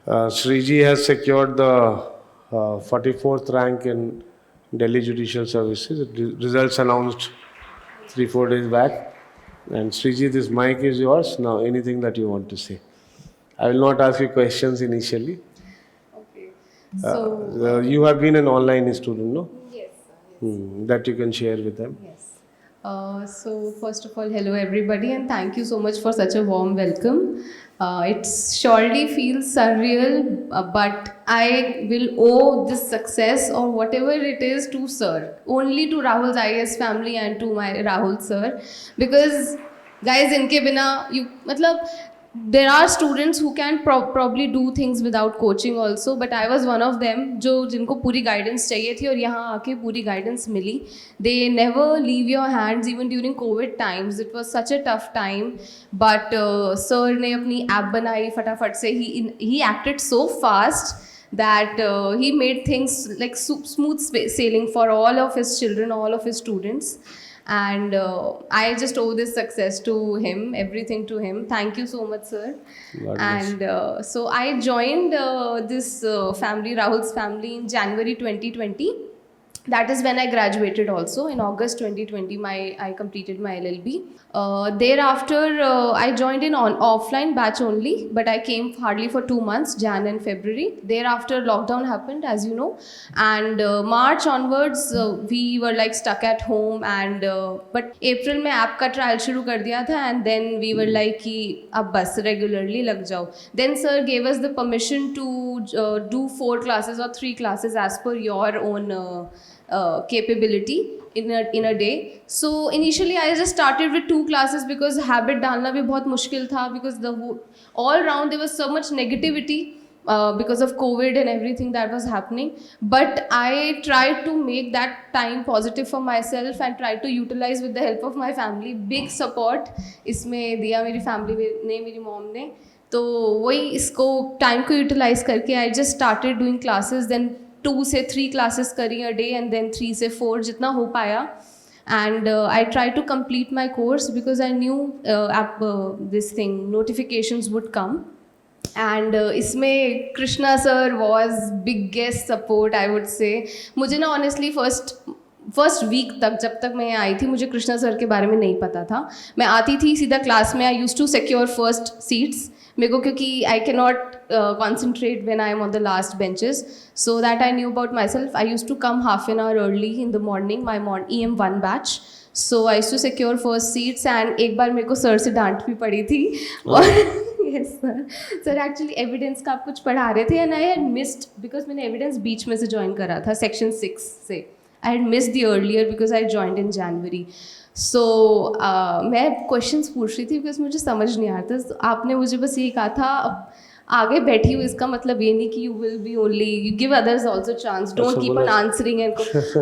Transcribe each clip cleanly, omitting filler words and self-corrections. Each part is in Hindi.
Sriji has secured the 44th rank in Delhi Judicial Services. Results announced 3-4 days back. And Sriji, this mic is yours. Now, anything that you want to say. I will not ask you questions initially. Okay. So, You have been an online student, no? yes, yes. That you can share with them. Yes. So first of all, hello everybody, and thank you so much for such a warm welcome. It surely feels surreal, but I will owe this success or whatever it is to Sir, only to Rahul's IAS family and to my Rahul Sir, because guys, इनके बिना you मतलब there are students who can probably do things without coaching also, but I was one of them जो जिनको पूरी guidance चाहिए थी और यहाँ आके पूरी guidance milli. They never leave your hands even during COVID times. It was such a tough time, but sir ने अपनी app बनाई फटाफट से. He acted so fast that he made things like smooth sailing for all of his children, all of his students. And I just owe this success to him, everything to him. Thank you so much, sir. God bless. And so I joined this family, Rahul's family, in January 2020. That is when I graduated also. In August 2020, I completed my LLB. Thereafter, I joined in on offline batch only, but I came hardly for 2 months, Jan and February. Thereafter, lockdown happened, as you know, and March onwards, we were like stuck at home. And but April में app का trial शुरू कर दिया था, and then we were like कि अब बस regularly लग जाओ. Then sir gave us the permission to do 4 classes or 3 classes as per your own capability in a day. So initially I just started with 2 classes because habit डालना भी बहुत मुश्किल था, because all round there was so much negativity because of COVID and everything that was happening. But I tried to make that time positive for myself and tried to utilize with the help of my family. Big support इसमें दिया मेरी family ने, मेरी mom ने. तो वही इसको time को utilize करके I just started doing classes. Then 2 से 3 classes करी a day, and then 3 से 4 जितना हो पाया. And I tried to complete my course because I knew this thing notifications would come. And इसमें Krishna sir was biggest support, I would say. मुझे ना honestly फर्स्ट वीक तक, जब तक मैं आई थी, मुझे कृष्णा सर के बारे में नहीं पता था. मैं आती थी सीधा क्लास में. I use to secure first seats मेरे को, क्योंकि I can not concentrate when I am on the last benches. So that I knew about myself. I use to come half an hour early in the morning, my EM1 batch. So I use to secure first seats. And एक बार मेरे को सर से डांट भी पड़ी थी. और यस सर एक्चुअली एविडेंस का आप कुछ पढ़ा रहे थे, and I had missed, because मैंने एविडेंस बीच में से ज्वाइन करा था सेक्शन 6 से. I had missed the earlier because I joined in January. So मैं questions पूछ रही थी because मुझे समझ नहीं आता. तो आपने मुझे बस ये कहा था, आगे बैठी हूँ इसका मतलब ये नहीं कि you will be only, you give others also chance, don't keep on answering. And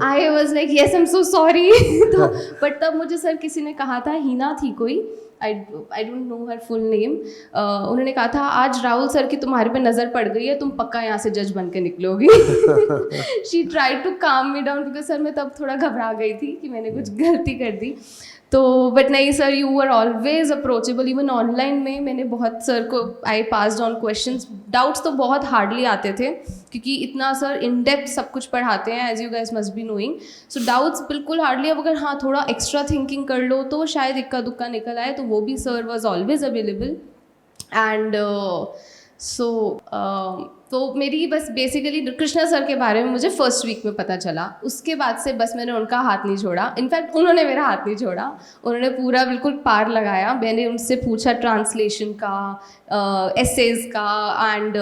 I was like yes I'm so sorry. तो but तब मुझे सर किसी ने कहा था, हीना थी कोई, I don't know her full name. उन्होंने कहा था आज राहुल सर की तुम्हारे पे नज़र पड़ गई है, तुम पक्का यहाँ से जज बन के निकलोगी. She tried to calm me down because sir मैं तब थोड़ा घबरा गई थी कि मैंने कुछ गलती कर दी. तो बट नहीं sir, you were always approachable. Even online में मैंने बहुत सर को I passed on questions. Doubts तो बहुत हार्डली आते थे क्योंकि इतना सर इन डेप्थ सब कुछ पढ़ाते हैं, as you guys must be knowing. So doubts बिल्कुल हार्डली. अब अगर हाँ थोड़ा एक्स्ट्रा थिंकिंग कर लो तो शायद इक्का दुक्का निकल आए, तो वो भी sir was always available. And तो मेरी बस बेसिकली कृष्णा सर के बारे में मुझे फर्स्ट वीक में पता चला. उसके बाद से बस मैंने उनका हाथ नहीं छोड़ा. इनफैक्ट उन्होंने मेरा हाथ नहीं छोड़ा. उन्होंने पूरा बिल्कुल पार लगाया. मैंने उनसे पूछा ट्रांसलेशन का, एसेज का, एंड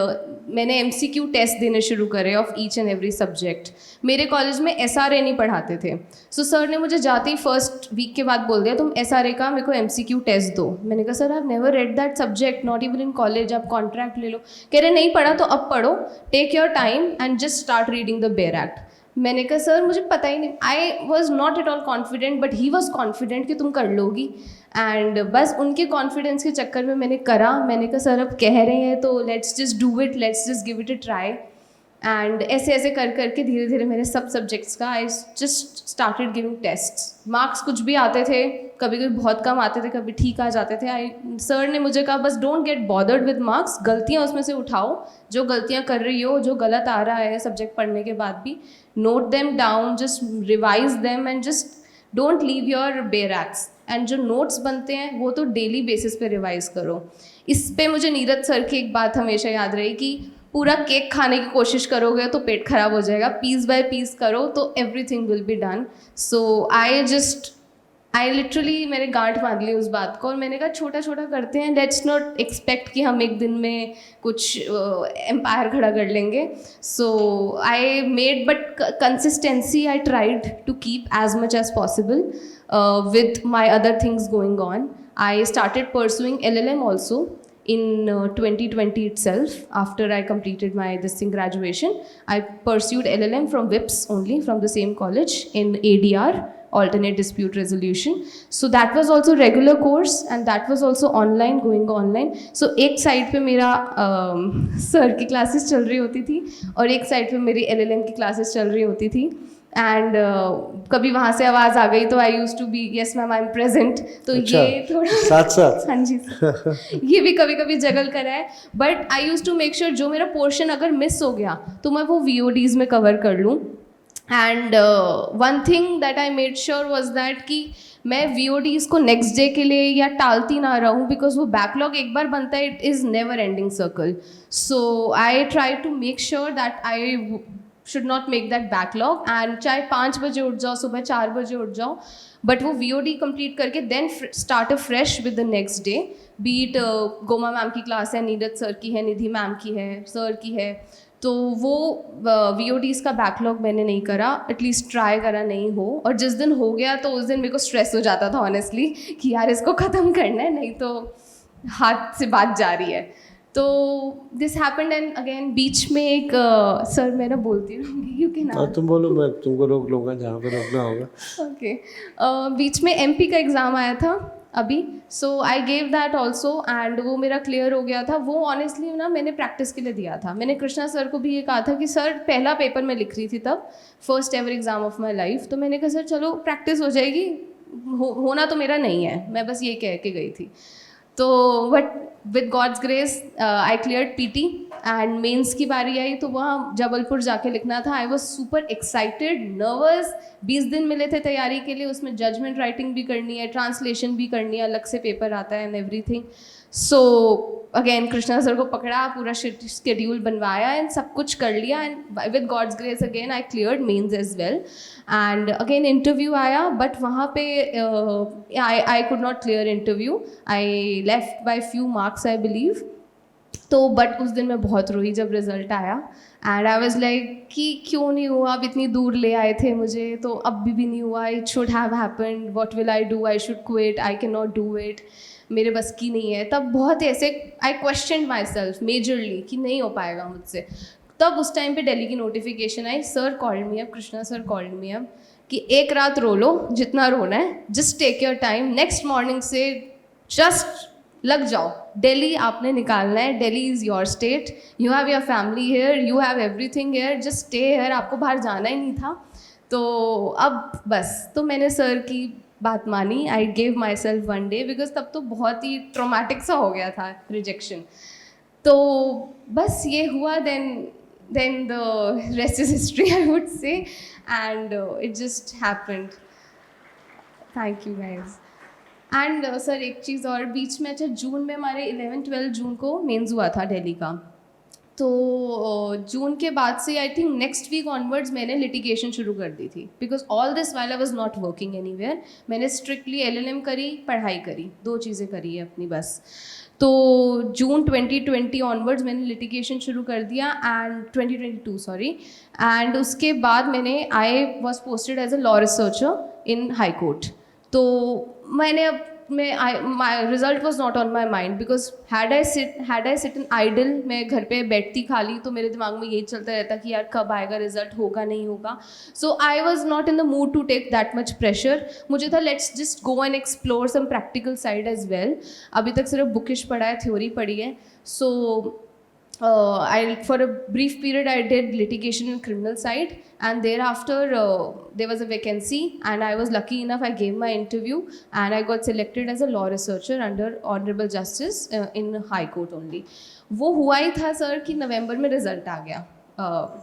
मैंने MCQ टेस्ट देने शुरू करे of each and every subject. मेरे कॉलेज में SRA नहीं पढ़ाते थे. सो सर ने मुझे जाते ही फर्स्ट वीक के बाद बोल दिया, तुम SRA का मेरे को MCQ टेस्ट दो. मैंने कहा sir I have never read that subject, not even in college, आप कॉन्ट्रैक्ट ले लो. कह रहे नहीं पढ़ा तो अब पढ़ो, take your time and just start reading the bare act. मैंने कहा सर मुझे पता ही नहीं. I was not at all confident, but he was confident कि तुम कर लोगी. एंड बस उनके कॉन्फिडेंस के चक्कर में मैंने करा. मैंने कहा सर अब कह रहे हैं तो let's just do it, let's just give it a try. And ऐसे ऐसे कर करके धीरे धीरे मेरे सब सब्जेक्ट्स का I just started giving tests. Marks कुछ भी आते थे कभी कभी बहुत कम आते थे, कभी ठीक आ जाते थे। सर ने मुझे कहा बस don't get bothered with marks, गलतियाँ उसमें से उठाओ, जो गलतियाँ कर रही हो, जो गलत आ रहा है सब्जेक्ट पढ़ने के बाद भी, note them down, just revise them and just don't leave your bear acts. And जो नोट्स बनते हैं वो तो डेली बेसिस पे रिवाइज करो। इस पे मुझे नीरज सर की एक बात हमेशा याद रही कि पूरा केक खाने की कोशिश करोगे तो पेट खराब हो जाएगा, पीस बाय पीस करो तो everything will be done. So I literally मैंने गांठ बांध ली उस बात को, और मैंने कहा छोटा छोटा करते हैं, लेट्स नॉट एक्सपेक्ट कि हम एक दिन में कुछ एम्पायर खड़ा कर लेंगे। So I made but consistency I tried to keep as much as possible with my other things going on. I started pursuing LLM also in 2020 itself. After I completed my graduation, I pursued LLM from WIPS only, from the same college, in ADR, alternate dispute resolution. So that was also regular course and that was also online, going online. So एक side पे मेरा sir की classes चल रही होती थी और एक side पे मेरी LLM की classes चल रही होती थी। एंड कभी वहाँ से आवाज़ आ गई तो I use to be yes ma'am I am present. तो अच्छा, ये थोड़ा साथ साथ हाँ जी ये भी कभी कभी जगल करा है, but I use to make sure जो मेरा पोर्शन अगर मिस हो गया तो मैं वो VODs में कवर कर लूँ। And one thing that I made sure was that कि मैं VODs को नेक्स्ट डे के लिए या टालती ना रहूँ, बिकॉज वो बैकलॉग एक बार बनता है, it is never ending circle. So I try to make sure that I should not make that backlog. And चाहे 5 बजे उठ जाओ, सुबह 4 बजे उठ जाओ, बट वो VOD कंप्लीट करके then start a fresh with the next day. बीट गोमा मैम की क्लास है, नीरज सर की है, निधि मैम की है, सर की है, तो वो VODs का बैकलॉग मैंने नहीं करा, एटलीस्ट ट्राई करा नहीं हो। और जिस दिन हो गया तो उस दिन मेरे को स्ट्रेस हो जाता था ऑनेस्टली कि यार इसको ख़त्म करना है, नहीं तो हाथ से बात जा रही है। तो दिस हैपेंड एंड अगेन बीच में एक सर मैं ना बोलती रहूँगी क्योंकि ना तुम बोलो, मैं तुमको रोक लूँगा जहाँ पे रोकना होगा। ओके बीच में MP का एग्ज़ाम आया था अभी, so I gave that also and वो मेरा क्लियर हो गया था। वो ऑनेस्टली ना मैंने प्रैक्टिस के लिए दिया था। मैंने कृष्णा सर को भी ये कहा था कि सर पहला पेपर मैं लिख रही थी तब, first ever exam of my life, तो मैंने कहा सर चलो प्रैक्टिस हो जाएगी, होना तो मेरा नहीं है, मैं बस ये कह के गई थी। तो but with God's grace I cleared PT and mains की बारी आई तो वहाँ जबलपुर जाके लिखना था। I was super excited, nervous. 20 दिन मिले थे तैयारी के लिए, उसमें जजमेंट राइटिंग भी करनी है, ट्रांसलेशन भी करनी है, अलग से पेपर आता है and everything. So again Krishna sir को पकड़ा, पूरा शेड्यूल बनवाया एंड सब कुछ कर लिया and with God's grace again I cleared mains as well. And again interview आया, बट वहाँ पे I could not clear interview, I left by few marks I believe. तो बट उस दिन मैं बहुत रोई जब रिजल्ट आया एंड आई वाज लाइक कि क्यों नहीं हुआ, अब इतनी दूर ले आए थे मुझे तो अब भी नहीं हुआ, it should have happened, what will I do, I should quit, I can not do it, मेरे बस की नहीं है। तब बहुत ऐसे आई क्वेश्चन माई सेल्फ मेजरली कि नहीं हो पाएगा मुझसे। तब उस टाइम पे दिल्ली की नोटिफिकेशन आई, sir called me up, Krishna sir called me up कि एक रात रो लो जितना रोना है, just take your time, next morning से जस्ट लग जाओ, दिल्ली आपने निकालना है, Delhi is your state, you have your family here, you have everything here, just stay here, आपको बाहर जाना ही नहीं था। तो अब बस तो मैंने सर की बात मानी, I gave my self 1 day, because तब तो बहुत ही ट्रोमेटिक सा हो गया था रिजेक्शन। तो बस ये हुआ, then the rest is history I would say, and it just happened. Thank you guys. And sir एक चीज़ और बीच में, अच्छा जून में हमारे 11-12 जून को मेंस हुआ था दिल्ली का, तो जून के बाद से I think next week onwards मैंने लिटिगेशन शुरू कर दी थी, because all this while I was not working anywhere. मैंने स्ट्रिक्टली LLM करी, पढ़ाई करी, 2 चीज़ें करी है अपनी बस। तो जून 2020 ऑनवर्ड्स मैंने लिटिगेशन शुरू कर दिया एंड 2022 सॉरी, एंड उसके बाद मैंने I was posted as a law researcher in high court. तो मैंने अब my result was not on my mind, because had I sit in idle, मैं घर पे बैठती खाली तो मेरे दिमाग में यही चलता रहता कि यार कब आएगा रिजल्ट, होगा नहीं होगा। So I was not in the mood to take that much pressure. मुझे था let's just go and explore some practical side as well. अभी तक सिर्फ बुकिश पढ़ा है, थ्योरी पढ़ी है। सो For a brief period I did litigation in criminal side, and thereafter there was a vacancy, and I was lucky enough, I gave my interview and I got selected as a law researcher under honorable justice in high court only. वो हुआ ही था सर कि नवंबर में रिजल्ट आ गया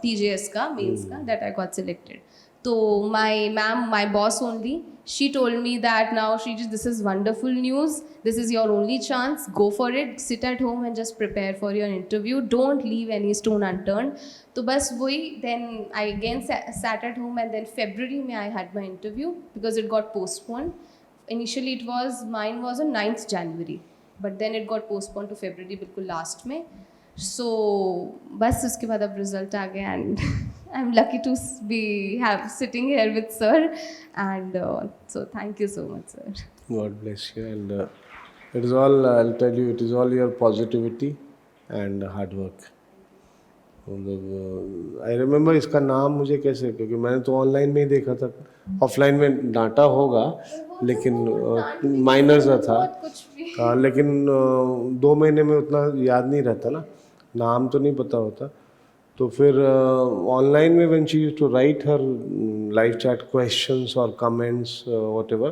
TJS का मेंस का, that I got selected. So my boss only, she told me that now Shriji, this is wonderful news, this is your only chance, go for it, sit at home and just prepare for your interview, don't leave any stone unturned. तो बस वही, then I again sat at home, and then February में I had my interview because it got postponed. Initially mine was on 9th January, but then it got postponed to February बिल्कुल last में. So बस उसके बाद अब रिजल्ट आ गया, and I'm lucky to be sitting here with sir, and so thank you so much, sir. God bless you. And it is all, I'll tell you, it is all your positivity and hard work. I remember इसका नाम मुझे कैसे, क्योंकि मैंने तो ऑनलाइन में ही देखा था, ऑफलाइन में डांटा होगा लेकिन माइनर सा था, लेकिन 2 महीने में उतना याद नहीं रहता ना, नाम तो नहीं पता होता. तो फिर ऑनलाइन में when she used to write her live chat questions और कमेंट्स व्हाटएवर,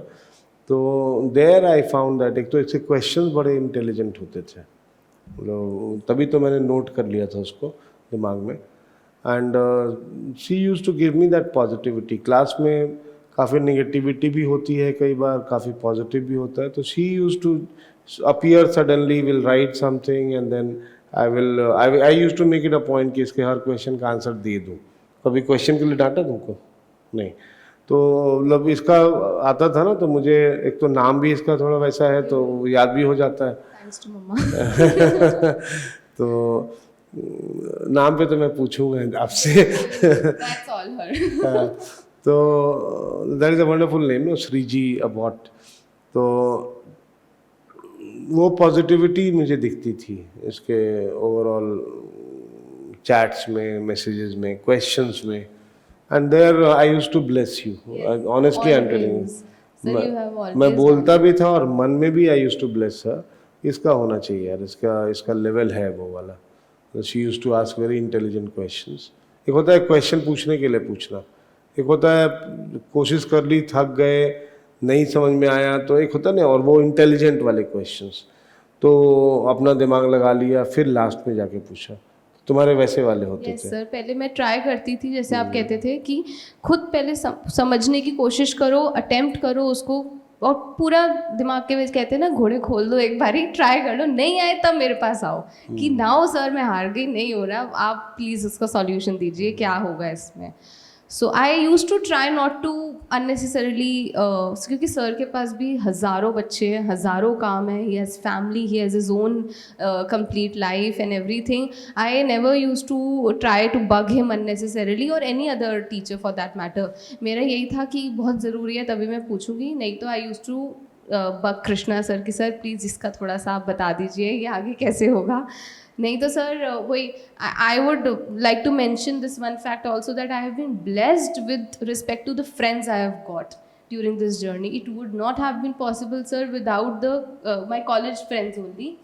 तो देयर आई फाउंड दैट एक तो इसके क्वेश्चंस बड़े इंटेलिजेंट होते थे, तभी तो मैंने नोट कर लिया था उसको दिमाग में. And she used to give me that positivity. Class में काफ़ी निगेटिविटी भी होती है कई बार, काफ़ी पॉजिटिव भी होता है, तो she used to appear suddenly, will write something and then I used to make it a point कि इसके हर क्वेश्चन का आंसर दे दूँ. कभी क्वेश्चन के लिए डांटा तुमको नहीं, तो मतलब इसका आता था ना, तो मुझे एक तो नाम भी इसका थोड़ा वैसा है तो याद भी हो जाता है. Thanks to mama. तो नाम पे तो मैं पूछूंगा आपसे. That's all her. तो that is a wonderful name, no, Shreeji अबॉट. तो वो पॉजिटिविटी मुझे दिखती थी इसके ओवरऑल चैट्स में, मैसेजेस में, क्वेश्चंस में. And there I used to bless you, honestly I am telling you. मैं बोलता भी था और मन में भी I used to bless her. इसका होना चाहिए यार, इसका लेवल है वो वाला. She used to ask very intelligent questions. एक होता है क्वेश्चन पूछने के लिए पूछना, एक होता है कोशिश कर ली, थक गए, नहीं समझ में आया, तो एक होता है ना, और वो इंटेलिजेंट वाले क्वेश्चंस, तो अपना दिमाग लगा लिया, फिर लास्ट में जाके पूछा. तुम्हारे वैसे वाले होते थे? सर पहले मैं ट्राई करती थी, जैसे आप कहते थे कि खुद पहले समझने की कोशिश करो, अटेम्प्ट करो उसको, और पूरा दिमाग के ਵਿੱਚ कहते हैं ना, घोड़े खोल दो, एक बारी ट्राई कर लो, नहीं आए तब मेरे पास आओ कि नाउ सर मैं हार गई, नहीं हो रहा, आप प्लीज़ उसका सॉल्यूशन दीजिए, क्या होगा इसमें. So I use to try not to unnecessarily, क्योंकि सर के पास भी हज़ारों बच्चे हैं, हज़ारों काम है, he has family, he has his own complete life and everything. I never use to try to bug him unnecessarily, और any other teacher for that matter. मेरा यही था कि बहुत ज़रूरी है तभी मैं पूछूंगी, नहीं तो I use to bug Krishna sir कि सर प्लीज़ इसका थोड़ा सा आप बता दीजिए, ये आगे कैसे होगा. नहीं तो सर वही, I would like to mention this one fact also, that I have been blessed with respect to the friends I have got during this journey. It would not have been possible, sir, without my college friends only.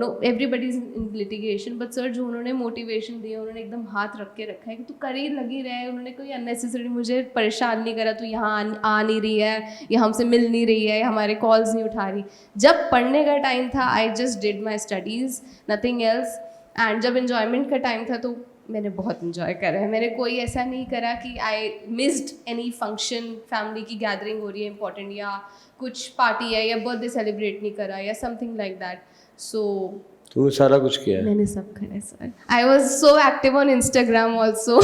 No, everybody is in litigation, but sir जो उन्होंने मोटिवेशन दिया, उन्होंने एकदम हाथ रख के रखा है कि तू कर ही लगी रहे. उन्होंने कोई अननेसेसरी मुझे परेशान नहीं करा, तू यहाँ आ नहीं रही है, या हमसे मिल नहीं रही है, हमारे कॉल्स नहीं उठा रही. जब पढ़ने का टाइम था, I just did my studies, nothing else. And जब इन्जॉयमेंट का टाइम था, तो मैंने बहुत इन्जॉय करा है. मैंने कोई ऐसा नहीं करा कि I missed any function, family की गैदरिंग हो रही है इंपॉर्टेंट, या कुछ पार्टी है, या बर्थडे सेलिब्रेट नहीं करा, या समथिंग लाइक दैट. सो तुमने सारा कुछ किया है? मैंने सब करा है sir. I was so active on Instagram also.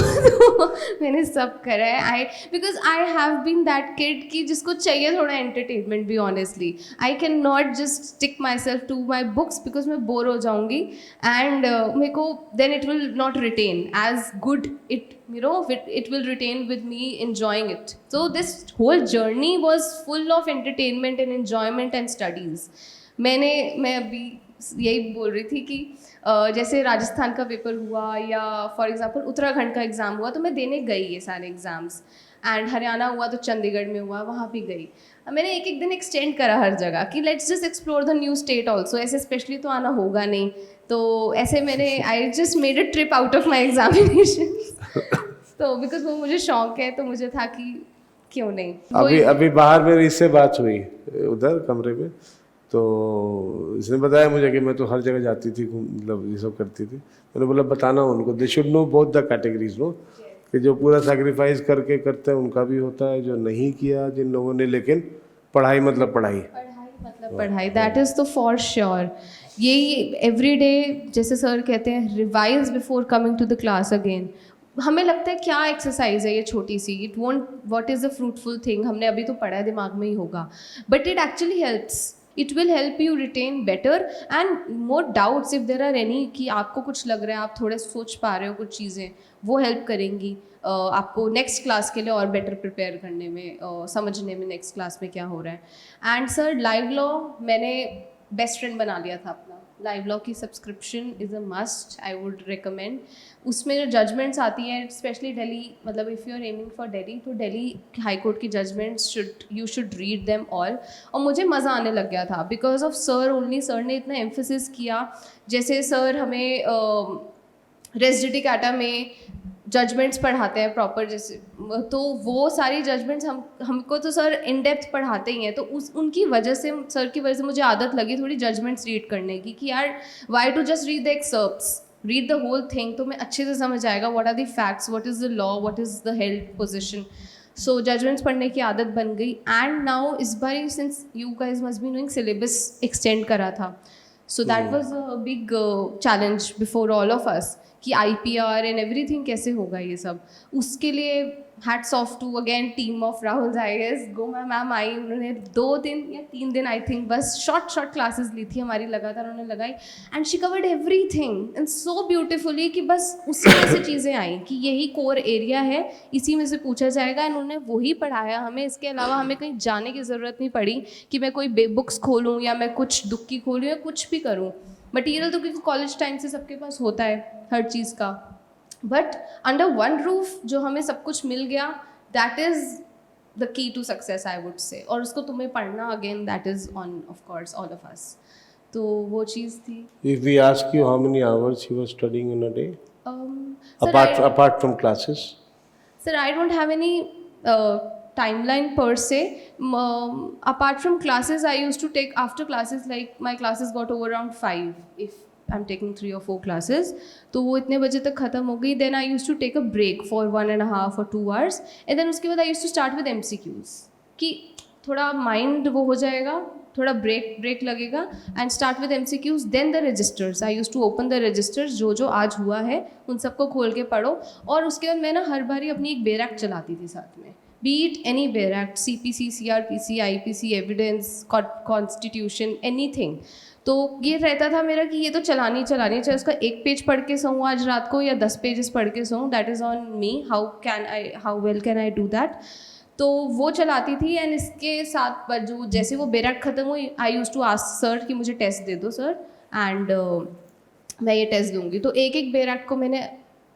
मैंने सब करा है. I because I have been that kid कि जिसको चाहिए थोड़ा एंटरटेनमेंट भी. Honestly I can not just stick my self to my books, because मैं बोर हो जाऊँगी, एंड मेरे को then it will not retain as good. It will retain with me enjoying it. So this whole journey was full of entertainment and enjoyment and studies. मैं अभी यही बोल रही थी कि जैसे राजस्थान का पेपर हुआ, या फॉर एग्जांपल उत्तराखंड का एग्ज़ाम हुआ, तो मैं देने गई ये सारे एग्ज़ाम्स. एंड हरियाणा हुआ तो चंडीगढ़ में हुआ, वहाँ भी गई. मैंने एक दिन एक्सटेंड करा हर जगह कि let's just explore the new state also. ऐसे स्पेशली तो आना होगा नहीं, तो ऐसे मैंने I just made a trip out of my examination. तो बिकॉज वो मुझे शौक है तो मुझे था कि क्यों नहीं। अभी बाहर मेरी इससे बात हुई उधर कमरे में, तो इसने बताया मुझे कि मैं तो हर जगह जाती थी, मतलब ये सब करती थी। मैंने बोला बताना उनको, they should know both the categories no, कि जो पूरा सैक्रिफाइस करके करते हैं उनका भी होता है, जो नहीं किया जिन लोगों ने, लेकिन पढ़ाई मतलब पढ़ाई। पढ़ाई दैट इज़ तो फॉर श्योर। यही एवरी डे, जैसे सर कहते हैं revise before coming to the class again. हमें लगता है क्या एक्सरसाइज है ये छोटी सी, it won't, what is a fruitful thing, हमने अभी तो पढ़ा है, दिमाग में ही होगा, but it actually helps, it will help you retain better and more doubts if there are any, कि आपको कुछ लग रहा है, आप थोड़े सोच पा रहे हो कुछ चीज़ें, वो हेल्प करेंगी आपको नेक्स्ट क्लास के लिए और बेटर प्रिपेयर करने में, समझने में नेक्स्ट क्लास में क्या हो रहा है। एंड सर लाइव लॉ मैंने बेस्ट फ्रेंड बना लिया था अपना। लाइव लॉ की subscription is a must, I would recommend. उसमें जो जजमेंट्स आती हैं, स्पेशली दिल्ली, मतलब if you are aiming for Delhi, तो दिल्ली हाई कोर्ट की judgements you should read them all. और मुझे मज़ा आने लग गया था because of sir only. Sir ने इतना एम्फोसिस किया, जैसे सर हमें रेस जुडिकाटा में जजमेंट्स पढ़ाते हैं प्रॉपर, जैसे, तो वो सारी जजमेंट्स हमको तो सर इन डेप्थ पढ़ाते ही हैं, तो उनकी वजह से, सर की वजह से मुझे आदत लगी थोड़ी जजमेंट्स रीड करने की, कि यार why to just read the excerpts, read the whole thing, तो मैं अच्छे से समझ आएगा what are the facts, what is the law, what is the held position. So judgments पढ़ने की आदत बन गई। एंड नाउ इस बार since you guys must be knowing, syllabus extend करा था, so that was a big challenge before all of us, कि IPR एंड एवरीथिंग कैसे होगा ये सब। उसके लिए hats off to again team of Rahul IAS। गो मैम आई, उन्होंने 2 दिन या 3 दिन आई थिंक बस शॉर्ट क्लासेस ली थी हमारी, लगातार उन्होंने लगाई, and she covered everything and so beautifully, कि बस उसी में से चीज़ें आई कि यही कोर एरिया है, इसी में से पूछा जाएगा, एंड उन्होंने वही पढ़ाया हमें। इसके अलावा हमें कहीं जाने की ज़रूरत नहीं पड़ी कि मैं कोई बुक्स खोलूँ या मैं कुछ दुक्की खोलूँ या कुछ भी करूँ। मटीरियल तो क्योंकि कॉलेज टाइम से सबके पास होता है हर चीज़ का, बट अंडर वन रूफ जो हमें सब कुछ मिल गया, that is the key to success I would say. और उसको तुम्हें पढ़ना again, that is on of course all of us. तो वो चीज़ थी। If we ask you how many hours you were studying in a day, Sir, apart from classes? Sir, I don't have any timeline per se. Apart from classes, I used to take after classes, like my classes got over around 5. If I'm taking 3 or 4 classes, तो वो इतने बजे तक ख़त्म हो गई. Then I used to take a break for 1.5 or 2 hours. And then उसके बाद I used to start with MCQs. कि थोड़ा माइंड वो हो जाएगा, थोड़ा ब्रेक लगेगा, and start with MCQs, then the registers. I use to open the registers, जो आज हुआ है उन सबको खोल के पढ़ो। और उसके बाद मैं ना हर बारी अपनी एक बेयर एक्ट चलाती थी साथ में, B it any bare act, CPC, CRPC, IPC, evidence, constitution, anything. तो ये रहता था मेरा कि ये तो चलानी चाहे उसका 1 पेज पढ़ के सोऊं आज रात को या 10 पेजेस पढ़ के सोऊं, that is on me, how well can I do that. तो वो चलाती थी। एंड इसके साथ जो जैसे वो बेरक ख़त्म हुई, आई यूज़ टू आस्क सर कि मुझे टेस्ट दे दो सर, एंड मैं ये टेस्ट दूंगी। तो एक बेरक को मैंने,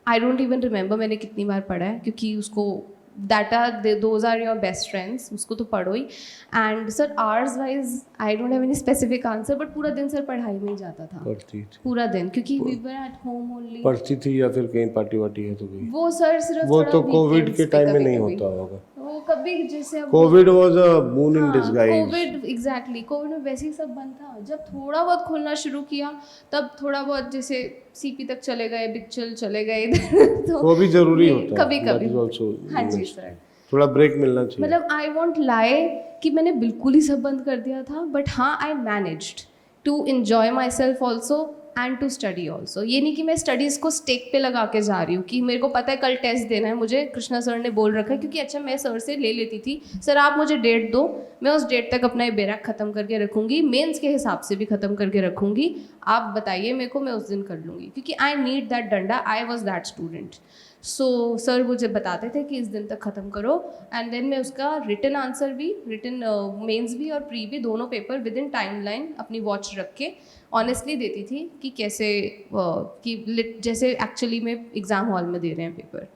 आई डोंट इवन रिमेंबर मैंने कितनी बार पढ़ा है, क्योंकि उसको those are your best friends, उसको तो पढ़ो ही। And sir hours wise I don't have any specific answer, but पूरा दिन सर पढ़ाई में ही जाता था, पढ़ती थी पूरा दिन, क्योंकि we were at home only. पढ़ती थी या फिर कहीं पार्टी वार्टी है तो गई? वो सर सिर्फ वो तो थोड़ा कोविड weekends के पे टाइम में कभी-कभी। नहीं होता होगा। वो कभी जैसे अब Covid was a boon in disguise. Covid, exactly, Covid में वैसे ही सब बंद था। जब थोड़ा बहुत खुलना शुरू किया, तब थोड़ा बहुत जैसे CP तक चले गए, बिक्चल चले गए तो वो भी जरूरी होता है, कभी कभी। that is also हाँ जी necessary. सर, थोड़ा ब्रेक मिलना चाहिए। मतलब आई वॉन्ट लाई कि मैंने बिल्कुल ही सब बंद कर दिया था, बट हाँ आई मैनेज्ड टू इन्जॉय माई सेल्फ also and to study also. ये नहीं कि मैं स्टडीज़ को स्टेक पे लगा के जा रही हूँ कि मेरे को पता है कल टेस्ट देना है, मुझे कृष्णा सर ने बोल रखा है, क्योंकि अच्छा मैं सर से ले लेती थी, सर आप मुझे डेट दो, मैं उस डेट तक अपना ये बेरक ख़त्म करके रखूँगी, मेंस के हिसाब से भी ख़त्म करके रखूँगी, आप बताइए मेरे को, मैं उस दिन कर लूँगी, क्योंकि आई नीड दैट डंडा, I was that student. So sir मुझे बताते थे कि इस दिन तक ख़त्म करो, एंड देन मैं उसका रिटन आंसर भी, रिटन मेंस भी और प्री भी, दोनों paper with in time line अपनी वॉच रख के ऑनेस्टली देती थी कि कैसे कि जैसे एक्चुअली में एग्ज़ाम हॉल में दे रहे हैं पेपर।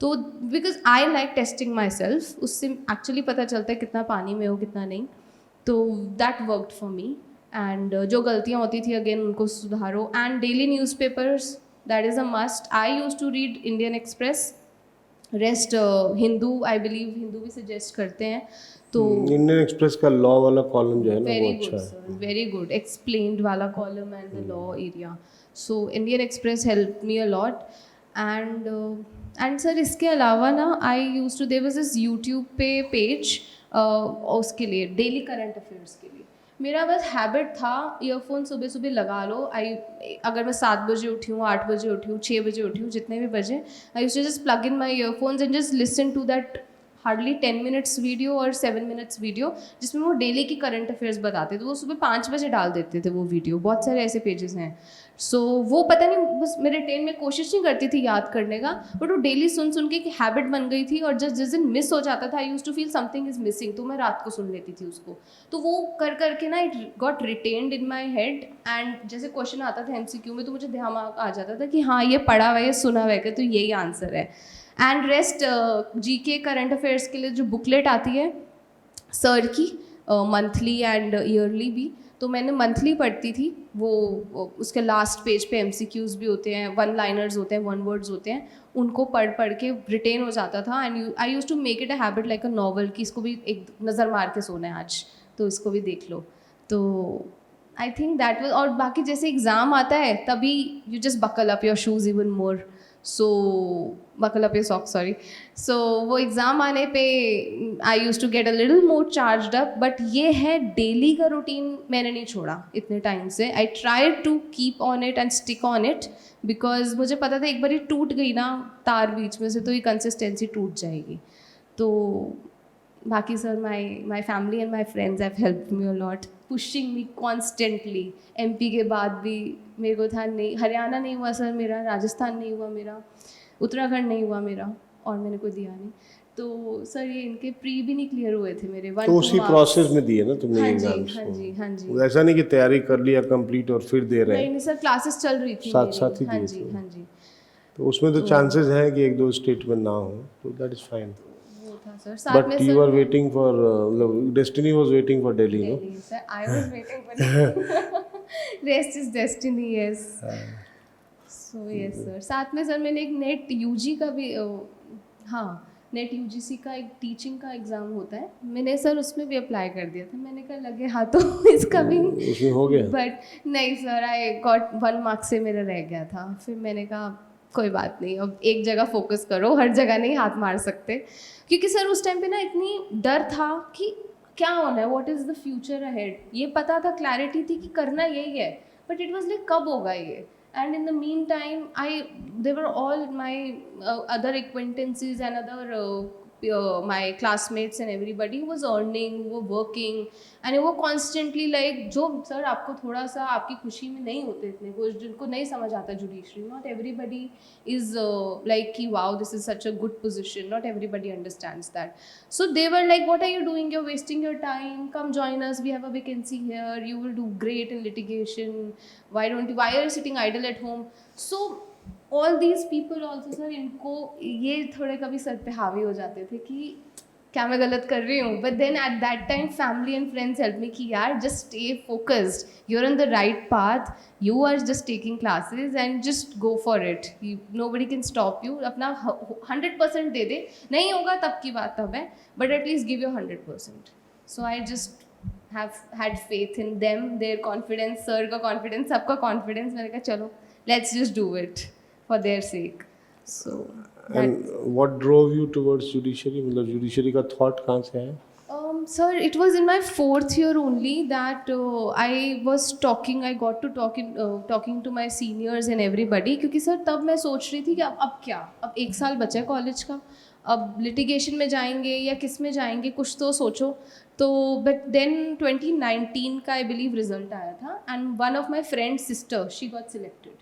तो because I like testing my self, उससे एक्चुअली पता चलता है कितना पानी में हो कितना नहीं, तो that worked for me. And जो गलतियाँ होती थी अगेन उनको सुधारो. And daily newspapers, that is a must. I use to read Indian Express. Rest Hindu, I believe Hindu भी सजेस्ट करते हैं. तो इंडियन एक्सप्रेस का लॉ वाला कॉलम जो है ना वो वेरी अच्छा गुड है. Sir, very good. एक्सप्लेन्ड वाला column and the law area. So Indian Express help me a lot. And sir इसके अलावा ना I use to, there was this YouTube पे पेज उसके लिए, डेली करंट अफेयर्स के लिए. मेरा बस हैबिट था ईयरफोन सुबह सुबह लगा लो. अगर मैं 7 बजे उठी हूँ, 8 बजे उठी हूँ, 6 बजे उठी हूँ, जितने भी बजे, I use to just plug in my earphones and just listen to that hardly 10 minutes video और 7 मिनट्स वीडियो, जिसमें वो डेली की करंट अफेयर्स बताते थे. वो सुबह 5 बजे डाल देते थे वो वीडियो. बहुत सारे ऐसे पेजेस हैं. सो वो पता नहीं, बस मेरे टेन में कोशिश नहीं करती थी याद करने का, बट वो डेली सुन सुन के एक हैबिट बन गई थी. और जिस दिन मिस हो जाता था, I use to feel something is missing, तो मैं रात को सुन लेती थी उसको. तो वो कर करके ना it got retained in my head. And जैसे क्वेश्चन आता था MCQ में, तो मुझे ध्यान आ जाता था कि हाँ ये पढ़ा हुआ है, ये सुना हुआ है, तो यही आंसर है. And rest GK current affairs के लिए जो बुकलेट आती है सर की, मंथली एंड ईयरली भी, तो मैंने मंथली पढ़ती थी. वो उसके लास्ट पेज पे MCQs भी होते हैं, वन लाइनर्स होते हैं, वन वर्ड्स होते हैं, उनको पढ़ पढ़ के रिटेन हो जाता था. And I use to make it a habit like a novel, कि इसको भी एक नज़र मार के सोना है आज, तो इसको भी देख लो. तो आई थिंक दैट वाज. और बाकी जैसे एग्ज़ाम आता है तभी you just buckle up your shoes even more. So buckle up your socks, sorry. So वो एग्ज़ाम आने पे I use to get a little more charged up. But ये है डेली का रूटीन मैंने नहीं छोड़ा इतने टाइम से. I try to keep on it and stick on it, because मुझे पता था एक बार ये टूट गई ना तार बीच में से, तो ये कंसिस्टेंसी टूट जाएगी. तो बाकी sir, my family and my friends have helped me a lot, pushing me constantly. MP के बाद भी मेरे को था नहीं, हरियाणा नहीं हुआ सर मेरा, राजस्थान नहीं हुआ मेरा, उत्तराखंड नहीं हुआ मेरा, और मैंने कोई दिया नहीं. तो सर ये इनके प्री भी नहीं क्लियर हुए थे मेरे. तो उसी प्रोसेस में दिए ना तुमने हाँ जी, एग्जाम्स? हाँ जी, हाँ जी. वो ऐसा नहीं कि तैयारी कर लिया कंप्लीट और फिर दे रहे नहीं हैं, नहीं सर, क्लासेस चल रही थी साथ मेरी. साथ ही हाँ दिए जी, थे. हाँ जी. तो उसमें तो चांसेस हैं कि एक दो स्टेट में ना हो, तो दैट इज फाइन. वो था सर. साथ में but you sir are waiting for, destiny was waiting for Delhi, no? Delhi, sir. I was waiting for Delhi. Rest is destiny, yes. So yes, sir. साथ में सर मैंने एक नेट UG का भी हाँ, नेट UGC का एक टीचिंग का एग्ज़ाम होता है, मैंने सर उसमें भी अप्लाई कर दिया था. मैंने कहा लगे हाथों इसका भी, उसमें हो गया? बट नहीं सर, आई गॉट 1 मार्क्स से मेरा रह गया था. फिर मैंने कहा कोई बात नहीं, अब एक जगह फोकस करो, हर जगह नहीं हाथ मार सकते. क्योंकि सर उस टाइम पे ना इतनी डर था कि क्या होना है, what is the future ahead. ये पता था, क्लैरिटी थी कि करना यही है, बट इट वाज लाइक कब होगा ये. And in the meantime, they were all my other acquaintances and other my classmates and everybody who was earning, who were working, and they were constantly like, जो सर आपको थोड़ा सा आपकी खुशी में नहीं होते इतने कुछ, जिनको नहीं समझ आता judiciary, not everybody is like कि wow this is such a good position, not everybody understands that. So they were like, what are you doing, you're wasting your time, come join us, we have a vacancy here, you will do great in litigation, why are you sitting idle at home. So all these people also sir, इनको ये थोड़े कभी सर पे हावी हो जाते थे कि क्या मैं गलत कर रही हूँ. But then at that time family and friends help me कि यार just stay focused, you are on the right path, you are just taking classes and just go for it, nobody can stop you. अपना 100% दे दे, नहीं होगा तब की बात तब है, but at least give your 100%. So I just have had faith in them, their confidence, sir का confidence, सबका confidence. मैंने कहा चलो let's just do it for their sake. So And what drove you towards judiciary? मतलब judiciary का thought कहाँ से आया? Sir, it was in my 4th year only that I was talking. I got to talking to my seniors and everybody. क्योंकि सर तब मैं सोच रही थी कि अब क्या, अब 1 साल बचा है कॉलेज का, अब लिटिगेशन में जाएंगे या किस में जाएंगे, कुछ तो सोचो. तो बट देन 2019 का आई बिलीव रिजल्ट आया था, and one of my friend sister she got selected.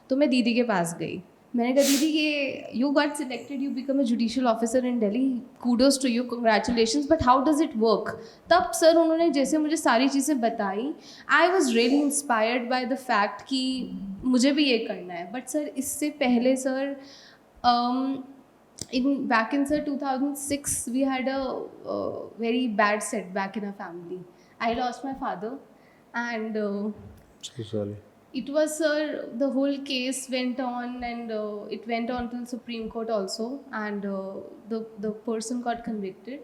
तो मैं दीदी के पास गई, मैंने कहा दीदी ये you got selected, you become a judicial officer in Delhi, kudos to you, congratulations, but how does it work. तब सर उन्होंने जैसे मुझे सारी चीज़ें बताई, I was really inspired by the fact कि मुझे भी ये करना है. बट सर इससे पहले sir back in sir 2006 we had a very bad setback in our family. I lost my father and So sorry. it was, sir, the whole case went on, and it went on till Supreme Court also, and the person got convicted.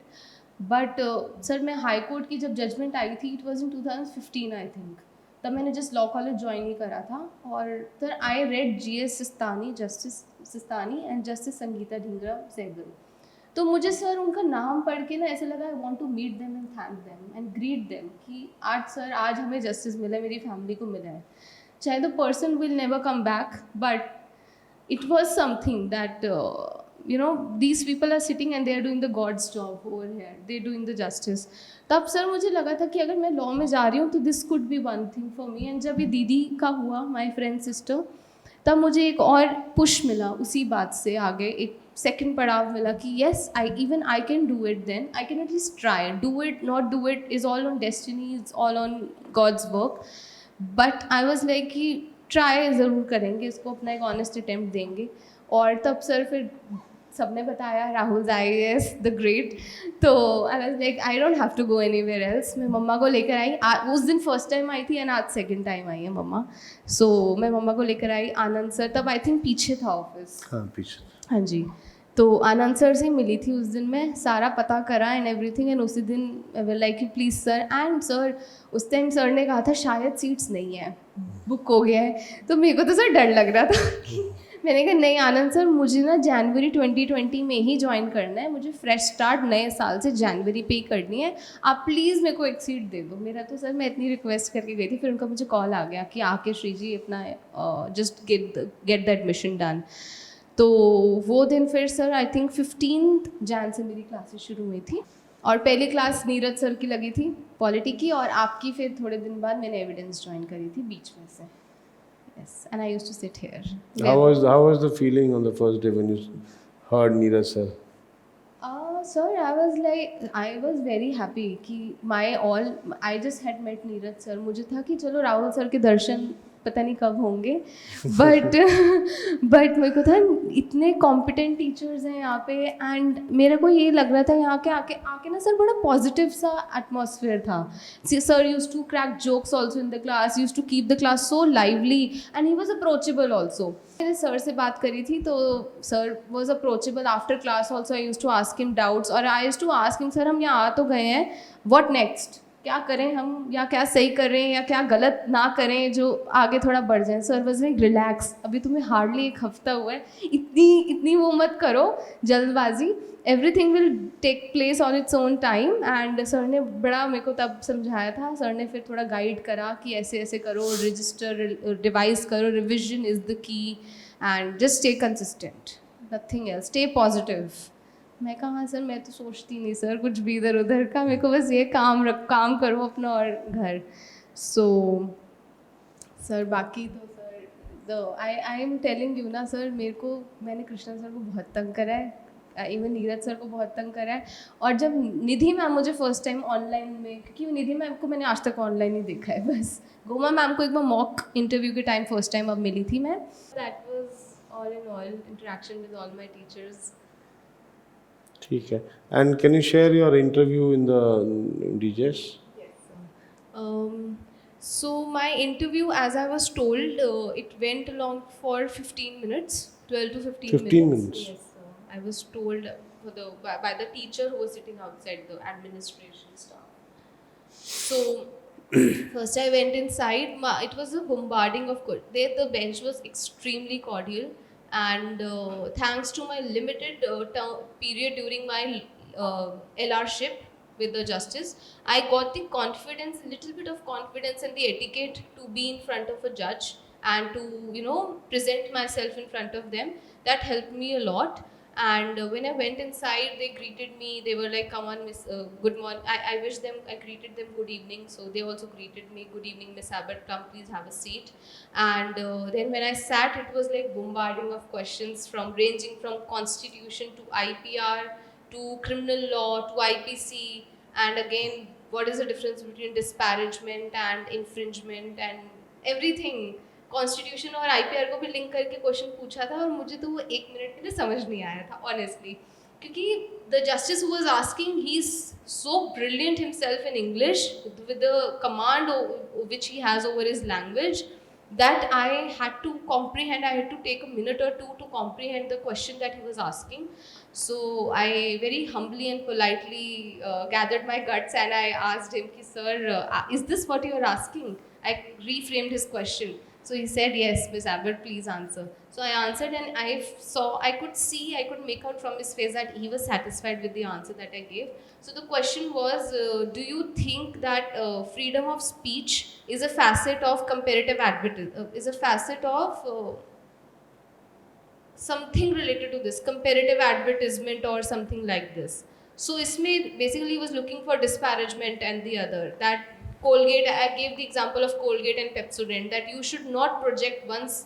But sir, मैं हाई कोर्ट की जब जजमेंट आई थी, it was in 2015 I think. तब मैंने जस्ट लॉ कॉलेज ज्वाइन ही करा था. और sir I read GS Sistani, justice Sistani and justice Sangeeta Dhingra Sehgal. तो मुझे सर उनका नाम पढ़ के ना ऐसे लगा I want to meet them and thank them and greet them कि आज सर, आज हमें जस्टिस मिला है, मेरी फैमिली को मिला है. चाहे the person will never come back, but it was something that these people are sitting and they are doing the God's job over here. They're doing the justice. तब सर मुझे लगा था कि अगर मैं लॉ में जा रही हूँ तो this could be one thing for me. And जब ये दीदी का हुआ, माई फ्रेंड सिस्टर, तब मुझे एक और पुश मिला उसी बात से आगे, एक सेकंड पड़ाव मिला कि yes, I can do it. Then I can at least try. Do it, not do it is all on destiny, is all on God's work. But I was like कि ट्राई ज़रूर करेंगे इसको, अपना एक ऑनेस्ट अटैम्प्ट देंगे. और तब सर फिर सबने बताया राहुल IAS द ग्रेट. तो I was like I don't have to go anywhere else. मैं मम्मा को लेकर आई. उस दिन फर्स्ट टाइम आई थी एंड आज सेकंड टाइम आई है मम्मा. सो मैं मम्मा को लेकर आई. आनंद सर तब आई थिंक पीछे था ऑफिस. हाँ पीछे. हाँ जी. तो आनंद सर से मिली थी उस दिन. मैं सारा पता करा एंड एवरीथिंग. एंड उसी दिन I like you please sir. And sir उस टाइम सर ने कहा था शायद सीट्स नहीं है, बुक हो गया है. तो मेरे को तो सर डर लग रहा था. मैंने कहा नहीं आनंद सर, मुझे ना जनवरी 2020 में ही ज्वाइन करना है. मुझे फ्रेश स्टार्ट नए साल से जनवरी पे ही करनी है. आप प्लीज़ मेरे को एक सीट दे दो. मेरा तो सर, मैं इतनी रिक्वेस्ट करके गई थी. फिर उनका मुझे कॉल आ गया कि आके श्री जी अपना just get the admission done. तो वो दिन फिर सर आई थिंक 15 जैन से मेरी क्लासेस शुरू हुई थी. और पहली क्लास नीरज सर की लगी थी पॉलिटी की, और आपकी फिर थोड़े दिन बाद मैंने एविडेंस ज्वाइन करी थी बीच में से. Yes, and I used to sit here. How was the feeling on the first day when you heard Neeraj sir? Sir, I was very happy कि I just had met Neeraj sir. मुझे था कि चलो राहुल सर के दर्शन पता नहीं कब होंगे. बट मेरे को था इतने कॉम्पिटेंट टीचर्स हैं यहाँ पे. एंड मेरे को ये लग रहा था यहाँ के आके ना सर बड़ा पॉजिटिव सा एटमॉस्फेयर था. Sir used to crack jokes also in the class, used to keep the class so lively, and he was approachable also. मैंने सर से बात करी थी तो sir was approachable after class also. I used to ask him doubts, और I used to ask him sir हम यहाँ आ तो गए हैं, व्हाट नेक्स्ट, क्या करें हम, या क्या सही कर रहे हैं या क्या गलत ना करें जो आगे थोड़ा बढ़ जाए. सर वाज लाइक रिलैक्स, अभी तुम्हें हार्डली 1 हफ्ता हुआ है, इतनी वो मत करो जल्दबाजी. Everything will take place on its own time. And sir ने बड़ा मेरे को तब समझाया था. सर ने फिर थोड़ा गाइड करा कि ऐसे ऐसे करो, रजिस्टर रिवाइज करो, रिविजन इज़ द की, and just stay consistent, nothing else, stay positive. मैं कहा हाँ सर, मैं तो सोचती नहीं सर कुछ भी इधर उधर का, मेरे को बस ये काम करो अपना और घर. सो सर बाकी तो sir I am telling you ना सर, मैंने कृष्णा सर को बहुत तंग करा है, इवन नीरज सर को बहुत तंग करा है. और जब निधि मैम मुझे फर्स्ट टाइम ऑनलाइन में, क्योंकि निधि मैम को मैंने आज तक ऑनलाइन ही देखा है बस, गोमा मैम को एक बार मॉक इंटरव्यू के टाइम फर्स्ट टाइम अब मिली थी मैं. That was all in all interaction with all my teachers. ठीक है. And can you share your interview in the DJs? Yes, sir. So my interview, as I was told, it went along for 15 minutes, 12 to 15 minutes. Yes, sir. I was told by the teacher who was sitting outside, the administration staff. So first I went inside. It was a bombarding of the bench was extremely cordial. And thanks to my limited period during my LR-ship with the justice, I got the confidence, little bit of confidence, and the etiquette to be in front of a judge and to present myself in front of them. That helped me a lot. And when I went inside, they greeted me. They were like, "Come on, Miss. Good morning." I wished them. I greeted them good evening. So they also greeted me, "Good evening, Miss Abbott. Come, please have a seat." And then when I sat, it was like bombarding of questions ranging from constitution to IPR to criminal law to IPC, and again, what is the difference between disparagement and infringement and everything. Constitution और IPR को भी लिंक करके क्वेश्चन पूछा था, और मुझे तो वो 1 मिनट के लिए समझ नहीं आया था ऑनेस्टली. क्योंकि the justice who was asking, he's so brilliant himself in English with the command which he has over his language, that I had to comprehend. I had to take a minute or two to comprehend the question that he was asking. So I very humbly and politely gathered my guts and I asked him, ki, sir, is this what you are asking? I reframed his question. So he said, yes, Miss Abbott, please answer. So I answered, and I could see, I could make out from his face that he was satisfied with the answer that I gave. So the question was, do you think that freedom of speech is a facet of comparative advertising, is a facet of something related to this comparative advertisement or something like this? So isme basically was looking for disparagement, and the other, that Colgate, I gave the example of Colgate and Pepsodent, that you should not project once,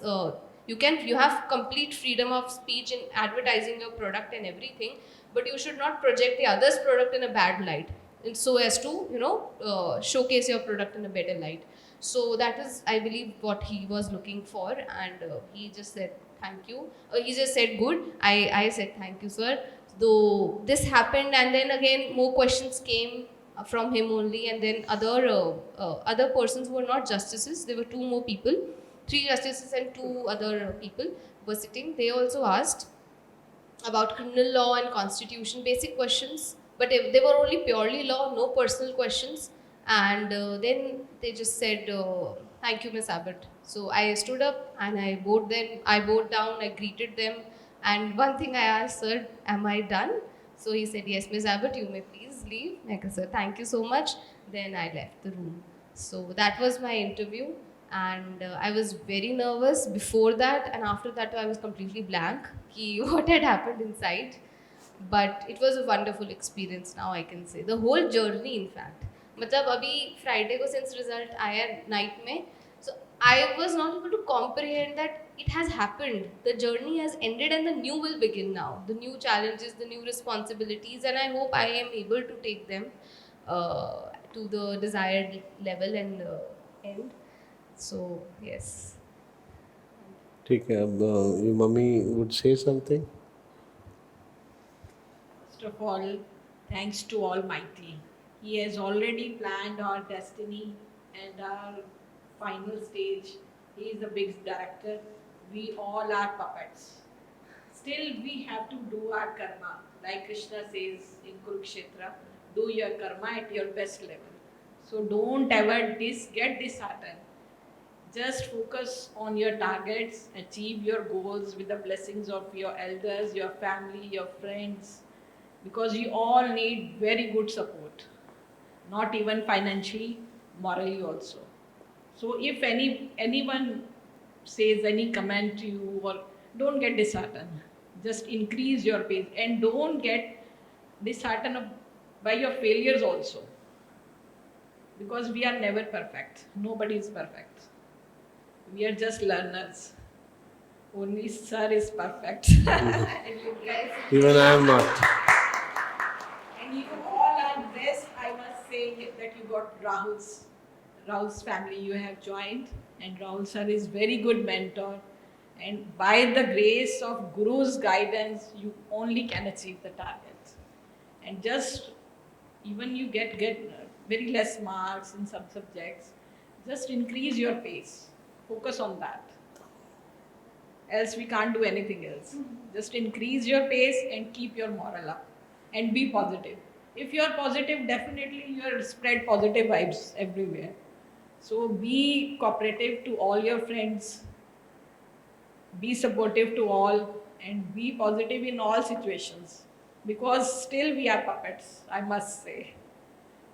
you have complete freedom of speech in advertising your product and everything, but you should not project the other's product in a bad light, and so as to showcase your product in a better light. So that is, I believe, what he was looking for, and he just said thank you. He just said good. I said thank you, sir. Though this happened, and then again more questions came from him only, and then other persons who were not justices. There were two more people, three justices and two other people were sitting. They also asked about criminal law and constitution, basic questions, but they were only purely law, no personal questions. And then they just said, thank you, Miss Abbott. So I stood up and I bowed down, I greeted them. And one thing I asked, sir, am I done? So he said, yes, Miss Abbott, you may please leave. Like I said, thank you so much. Then I left the room. So that was my interview, and I was very nervous before that, and after that I was completely blank ki what had happened inside. But it was a wonderful experience, now I can say, the whole journey in fact. मतलब अभी फ्राइडे को सिंस रिजल्ट आया नाइट में, so I was not able to comprehend that it has happened, the journey has ended and the new will begin now, the new challenges, the new responsibilities, and I hope I am able to take them to the desired level and end. So yes. ठीक है, अब your mummy would say something. First of all, thanks to Almighty. He has already planned our destiny and our final stage. He is the big director. We all are puppets. Still, we have to do our karma. Like Krishna says in Kurukshetra, do your karma at your best level. So don't ever get disheartened. Just focus on your targets, achieve your goals with the blessings of your elders, your family, your friends, because you all need very good support, not even financially, morally also. So if anyone says any comment to you, or don't get disheartened, just increase your pace and don't get disheartened by your failures also, because we are never perfect. Nobody is perfect. We are just learners. Only sir is perfect. And you guys, Even I am not. and you all are blessed. I must say that you got Rahul's family you have joined, and Rahul sir is very good mentor. And by the grace of Guru's guidance, you only can achieve the target. And just even you get very less marks in some subjects, just increase your pace. Focus on that. Else we can't do anything else. Just increase your pace and keep your moral up and be positive. If you are positive, definitely you will spread positive vibes everywhere. So be cooperative to all your friends, be supportive to all, and be positive in all situations, because still we are puppets, I must say.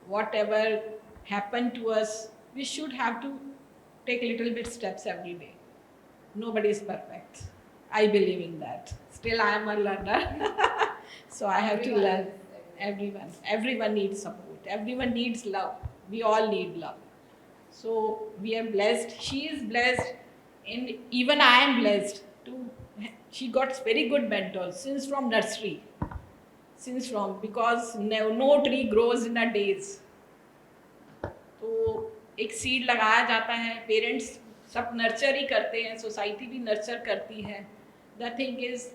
Whatever happened to us, we should have to take little bit steps every day. Nobody is perfect. I believe in that. Still, I am a learner. So I have to learn. Everyone needs support. Everyone needs love. We all need love. So we are blessed. She is blessed. And even I am blessed to, she got very good mentors since from nursery. Because no tree grows in a days. तो एक सीड लगाया जाता है, पेरेंट्स सब नर्चर ही करते हैं, सोसाइटी भी नर्चर करती है. The thing is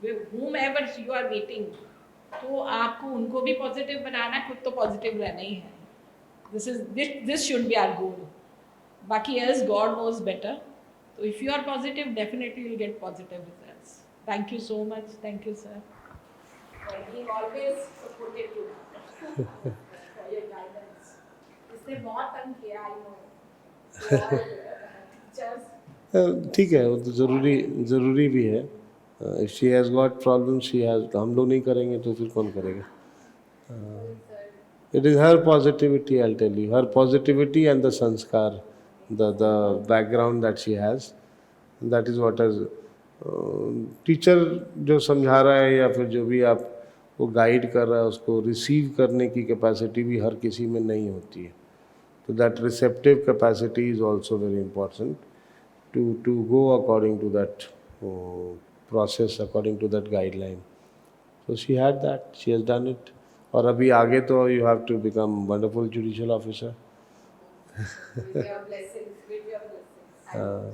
whomever you are meeting, तो आपको उनको भी पॉजिटिव बनाना है, खुद तो पॉजिटिव रहना ही है. This should be our goal. Baki else God knows better. So if you are positive, definitely you'll get positive results. Thank you so much. Thank you, sir. And he always supported you for your guidance. इसने बहुत तंग किया, I know. So all teachers. ठीक है, वो तो ज़रूरी भी है. If she has got problem she has, हम लोग नहीं करेंगे तो फिर कौन करेगा? It is her positivity, I'll tell you. Her positivity and the sanskar, the background that she has, that is what has. Teacher जो समझा रहा है या फिर जो भी आप वो गाइड कर रहा है, उसको रिसीव करने की कैपेसिटी भी हर किसी में नहीं होती है. तो that receptive capacity is also very important to go according to that process, according to that guideline. So she had that, she has done it. और अभी आगे तो you have to become wonderful judicial officer. With your blessings, with your blessings. I hope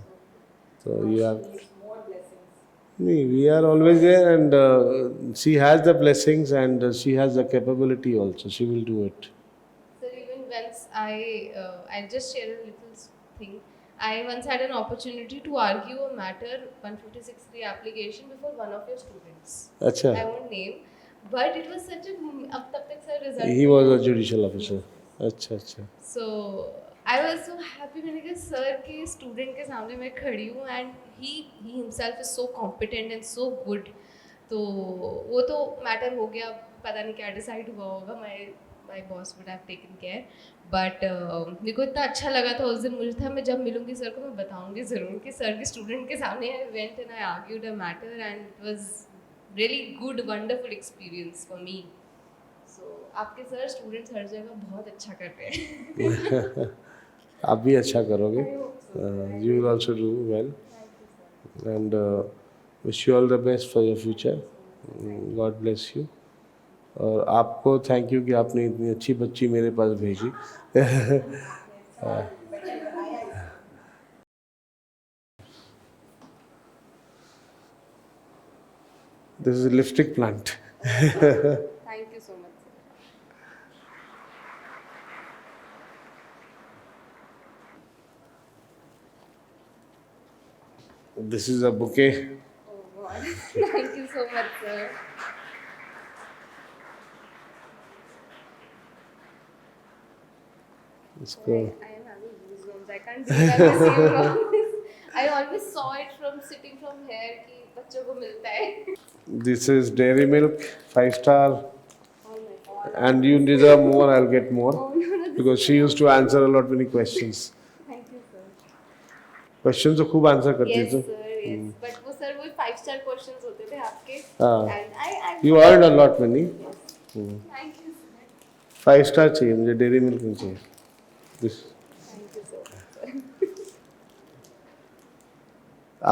so. So you have. She needs more blessings. Nee, we are always there, and she has the blessings and she has the capability also. She will do it. Sir, even once I'll just share a little thing. I once had an opportunity to argue a matter 156(3) application before one of your students. अच्छा. I won't name, but it was such a. अब तब तक sir result. He was a judicial officer. अच्छा अच्छा. So I was so happy मैंने कहा sir के student के सामने मैं खड़ी हूँ and he himself is so competent and so good. तो वो तो matter हो गया, पता नहीं क्या decide हुआ होगा. My boss would have taken care. But मेरे को इतना अच्छा लगा था उस दिन, मुझे था मैं जब मिलूंगी सर को मैं बताऊंगी ज़रूर कि सर के स्टूडेंट के सामने I went and I argued a matter and it was really good wonderful experience for me. So आपके सर स्टूडेंट्स हर जगह बहुत अच्छा कर रहे हैं. आप भी अच्छा करोगे. You will also do well. And wish you all the best for your future. God bless you. और आपको थैंक यू कि आपने इतनी अच्छी बच्ची मेरे पास भेजी. This is a lipstick plant. Thank you so much, sir. This is a bouquet. Oh God. Thank you so much, sir. इसको I am having goosebumps. I can't believe I'm receiving all this. I always saw it from sitting from here कि बच्चों को मिलता है. This is dairy milk, 5-star, Oh my God. and you deserve more. I'll get more Oh no, no, this because she used to answer a lot many questions. Thank you, sir. Questions तो खूब आंसर करती Yes, थी. sir. Yes. But वो sir वो 5-star questions होते थे आपके. हाँ. And I. You earned a lot many. Thank you, sir. 5-star चाहिए मुझे, dairy milk नहीं चाहिए. This. Thank you so much, sir.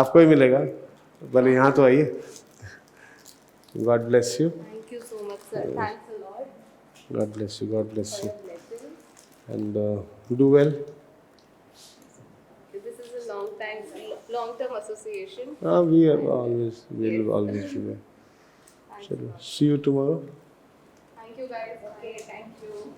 आपको ही मिलेगा, भले यहाँ तो आइए. God bless you. Thank you so much, sir. Thanks a lot God bless you. God bless for you. your blessings. And do well. This is a long-term association. We have always, will always be there. Thanks a Chalo. lot. See you tomorrow. Thank you, guys. Okay, thank you.